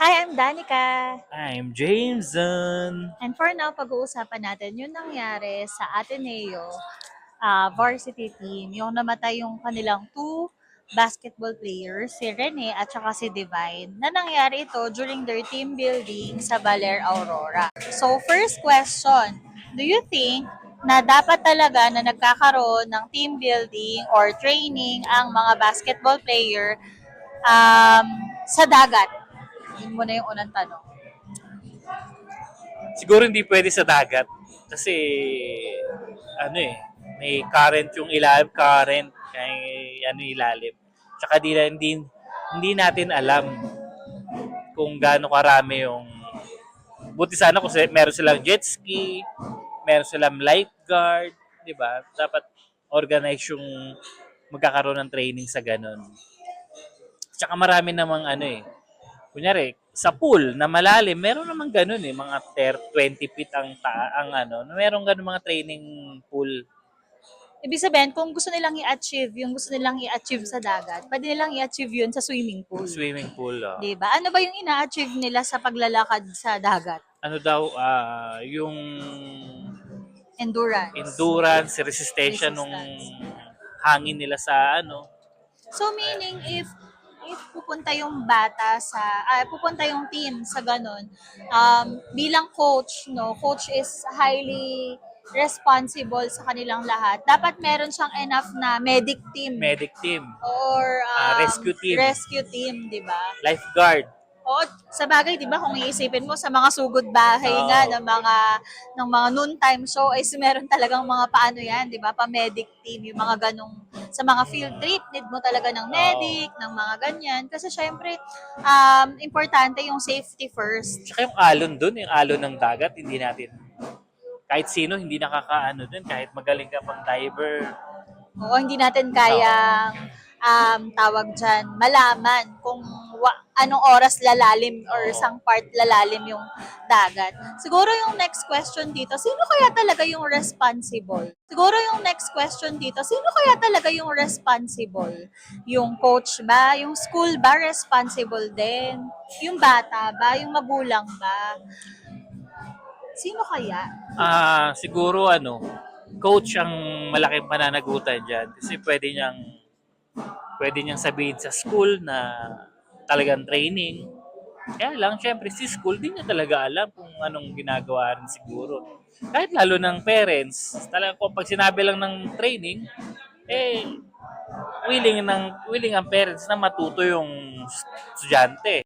Hi, I'm Danica. I'm Jameson. And for now, pag-uusapan natin yung nangyari sa Ateneo varsity team. Yung namatay yung kanilang two basketball players, si Rene at saka si Divine, na nangyari ito during their team building sa Baler Aurora. So, first question, do you think na dapat talaga na nagkakaroon ng team building or training ang mga basketball player um, sa dagat? Yun muna yung unang tanong. Siguro hindi pwede sa dagat kasi ano may current yung ilalim, current kay ilalim. Tsaka hindi natin alam kung gaano karami yung buti sana kung meron silang jet ski, meron silang lifeguard, 'di ba? Dapat organize yung magkakaroon ng training sa ganun. Tsaka marami namang kunyari, sa pool na malalim, meron namang ganun mga 20 feet ang meron ganun mga training pool. Ibig sabihin, kung gusto nilang i-achieve, yung gusto nilang i-achieve sa dagat, pwede nilang i-achieve yun sa swimming pool. Swimming pool. 'Di ba? Ano ba yung ina-achieve nila sa paglalakad sa dagat? Ano daw, yung Endurance. resistensya nung Resistance. hangin nila sa So meaning if pupunta yung bata sa pupunta yung team sa ganun, bilang coach, no, coach is highly responsible sa kanilang lahat. Dapat meron siyang enough na medic team, or rescue rescue team, 'di ba? lifeguard. Oo, sa bagay 'di ba kung iisipin mo sa mga sugod bahay Oo. nga ng mga noontime show is meron talagang mga paano 'yan, 'di ba? Pa-medic team, yung mga ganong sa mga field trip need mo talaga ng medic, ng mga ganyan kasi syempre importante yung safety first. Tsaka yung alon dun, yung alon ng dagat, hindi natin kahit sino hindi nakakaano dun, kahit magaling ka pang diver. Oo, hindi natin kayang tawag dyan, malaman kung anong oras lalalim or isang part lalalim yung dagat. Siguro yung next question dito, sino kaya talaga yung responsible? Siguro yung next question dito, sino kaya talaga yung responsible? Yung coach ba? Yung school ba responsible din? Yung bata ba? Yung magulang ba? Sino kaya? Siguro coach ang malaking pananagutan diyan kasi pwede niyang sabihin sa school na talagang training. Kaya lang, syempre, si school, di niya talaga alam kung anong ginagawa rin siguro. Kahit lalo ng parents, talaga kung pag sinabi lang ng training, willing ang parents na matuto yung estudyante.